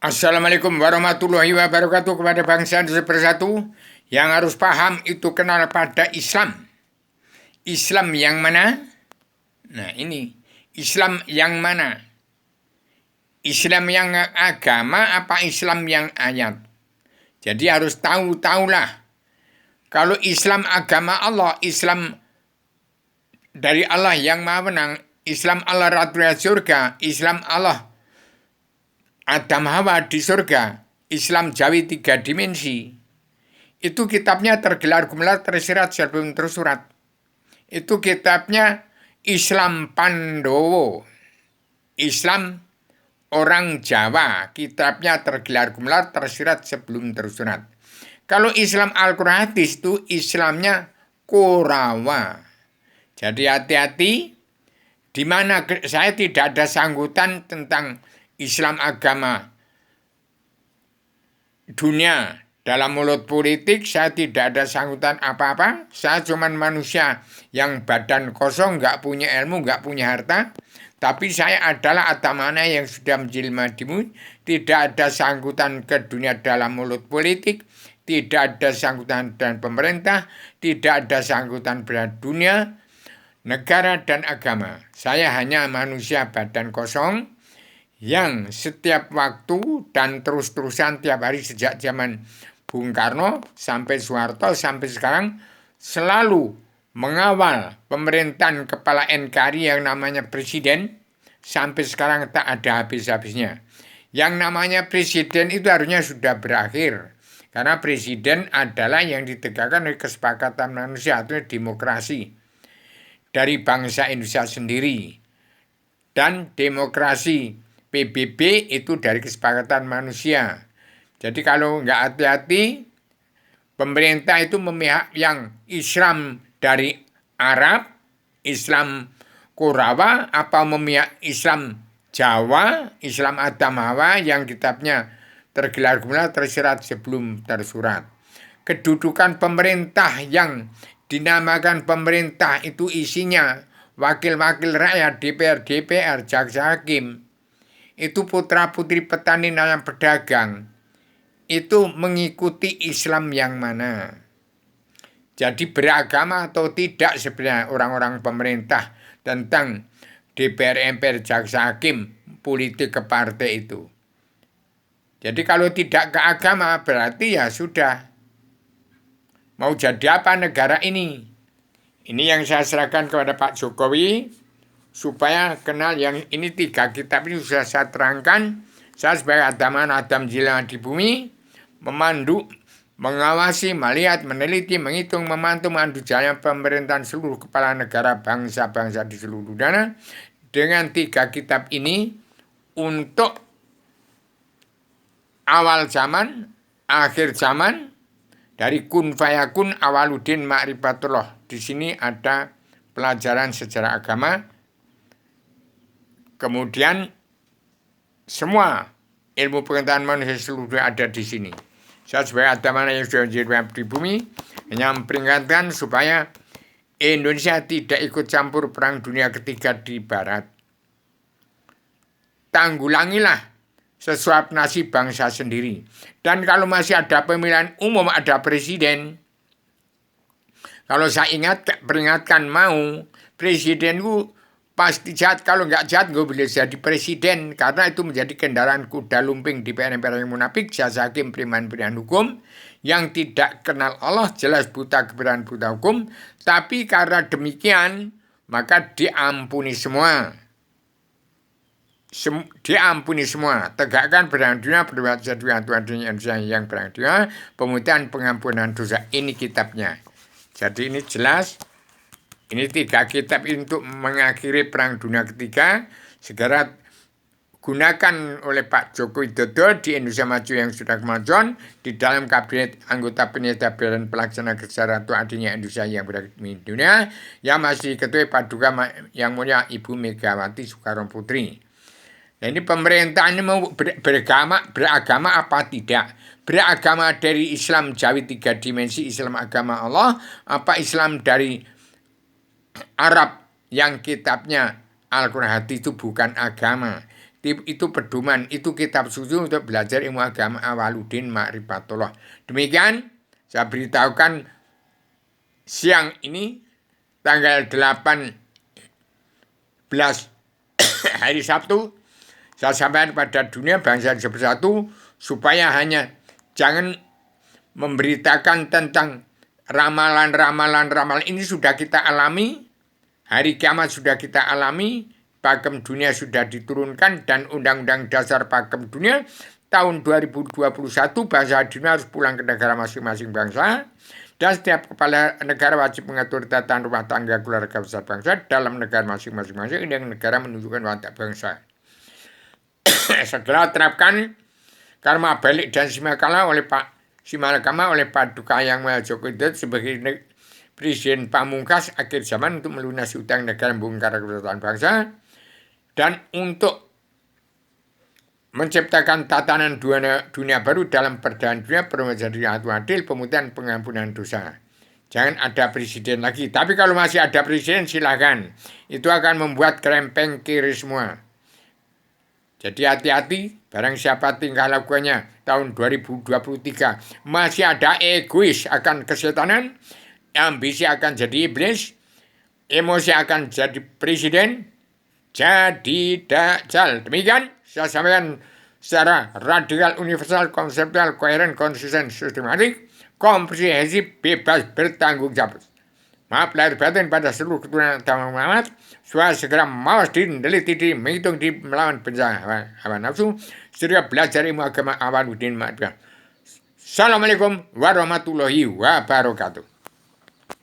Assalamualaikum warahmatullahi wabarakatuh kepada bangsa Indonesia bersatu. Yang harus paham itu kenal pada Islam. Islam yang mana? Nah ini, Islam yang mana? Islam yang agama apa Islam yang ayat? Jadi harus tahulah. Kalau Islam agama Allah, Islam dari Allah yang maha menang, Islam Allah Ratu surga, Islam Allah Adam Hawa di surga, Islam Jawi 3 dimensi. Itu kitabnya tergelar gemelar tersirat sebelum tersurat. Itu kitabnya Islam Pandowo. Islam orang Jawa, kitabnya tergelar gemelar tersirat sebelum tersurat. Kalau Islam Al-Quran hadis itu Islamnya Korawa. Jadi hati-hati, di mana saya tidak ada sanggutan tentang Islam agama dunia dalam mulut politik. Saya tidak ada sanggutan apa-apa. Saya cuma manusia yang badan kosong, nggak punya ilmu, nggak punya harta. Tapi saya adalah atamana yang sudah menjelma di bumi. Tidak ada sanggutan ke dunia dalam mulut politik. Tidak ada sanggutan dan pemerintah. Tidak ada sanggutan pada dunia, negara dan agama. Saya hanya manusia badan kosong yang setiap waktu dan terus-terusan tiap hari sejak zaman Bung Karno sampai Soeharto sampai sekarang selalu mengawal pemerintahan kepala NKRI yang namanya presiden sampai sekarang tak ada habis-habisnya. Yang namanya presiden itu harusnya sudah berakhir karena presiden adalah yang ditegakkan oleh kesepakatan manusia atau demokrasi dari bangsa Indonesia sendiri, dan demokrasi PBB itu dari kesepakatan manusia. Jadi kalau nggak hati-hati, pemerintah itu memihak yang Islam dari Arab, Islam Korawa, apa memihak Islam Jawa, Islam Adam Hawa yang kitabnya tergelar gemelar tersirat sebelum tersurat. Kedudukan pemerintah yang dinamakan pemerintah itu isinya wakil-wakil rakyat, DPR, jaksa hakim, itu putra-putri petani nelayan pedagang, itu mengikuti Islam yang mana. Jadi beragama atau tidak sebenarnya orang-orang pemerintah tentang DPR, MPR, jaksa hakim, politik ke partai itu. Jadi kalau tidak ke agama berarti ya sudah. Mau jadi apa negara ini? Ini yang saya serahkan kepada Pak Jokowi, supaya kenal yang ini 3 kitab ini sudah saya terangkan. Saya sebagai Adam Jilma di bumi, memandu, mengawasi, melihat, meneliti, menghitung, memantau, memandu jalannya pemerintahan seluruh kepala negara bangsa-bangsa di seluruh dunia dengan 3 kitab ini untuk awal zaman, akhir zaman, dari kun fayakun awaludin ma'rifatullah. Di sini ada pelajaran sejarah agama. Kemudian semua ilmu pengetahuan manusia seluruh ada di sini. Saya sebagai atamana yang sudah menjadi di bumi hanya memperingatkan supaya Indonesia tidak ikut campur perang dunia ketiga di barat. Tanggulangilah sesuap nasib bangsa sendiri. Dan kalau masih ada pemilihan umum, ada presiden, kalau saya peringatkan mau, presidenku pasti jahat. Kalau nggak jahat nggak boleh jadi presiden, karena itu menjadi kendaraan kuda lumping di PNPR yang munafik, jasa hakim pilihan hukum yang tidak kenal Allah, jelas buta kebenaran, buta hukum. Tapi karena demikian maka diampuni semua. Diampuni semua. Tegakkan perang dunia, berbuat Tuhan Indonesia yang perang dunia, pemutihan pengampunan dosa. Ini kitabnya. Jadi ini jelas. Ini 3 kitab untuk mengakhiri perang dunia ketiga. Segera gunakan oleh Pak Joko Widodo di Indonesia Maju yang sudah kemajuan, di dalam kabinet anggota penyedia dan pelaksana kesejahteraan adanya Indonesia yang berada di dunia, yang masih ketua Paduka yang mulia Ibu Megawati Soekarno Putri. Nah, ini pemerintah ini mau beragama apa tidak? Beragama dari Islam Jawi 3 dimensi, Islam agama Allah, apa Islam dari Arab yang kitabnya Al-Quran hadis itu bukan agama. itu pedoman, itu kitab suci untuk belajar ilmu agama Awaluddin Ma'rifatullah. Demikian saya beritahukan siang ini tanggal 18 hari Sabtu, saya sampaikan pada dunia bangsa bersatu supaya hanya jangan memberitakan tentang ramalan ini sudah kita alami, hari kiamat sudah kita alami, pakem dunia sudah diturunkan, dan Undang-Undang Dasar Pakem Dunia tahun 2021 bangsa dunia harus pulang ke negara masing-masing bangsa, dan setiap kepala negara wajib mengatur tata rumah tangga keluarga besar bangsa dalam negara masing-masing yang negara menunjukkan watak bangsa. Setelah terapkan karma balik dan simalakama oleh Paduka Yang Maha Joko Widodo sebagai Presiden Pamungkas akhir zaman untuk melunasi utang negara membongkar kebesaran bangsa dan untuk menciptakan tatanan dunia baru dalam perdamaian dunia, permusuhan adil, pemutihan, pengampunan dosa. Jangan ada presiden lagi. Tapi kalau masih ada presiden silahkan. Itu akan membuat kerempeng kiri semua. Jadi hati-hati, barang siapa tingkah lakuannya tahun 2023 masih ada egois akan kesetanan, ambisi akan jadi iblis, emosi akan jadi presiden, jadi dajjal. Demikian saya sampaikan secara radikal, universal, konseptual, koheren, konsisten, sistematik, komprehensif, bebas, bertanggung jawab. Maaf lahir batin pada seluruh keturunan Taman Muhammad. Supaya segera mawas diri, meneliti diri, menghitung diri, melawan bencana hawa nafsu, sehingga belajar ilmu agama Awaluddin Ma'rifatullah. Assalamualaikum warahmatullahi wabarakatuh.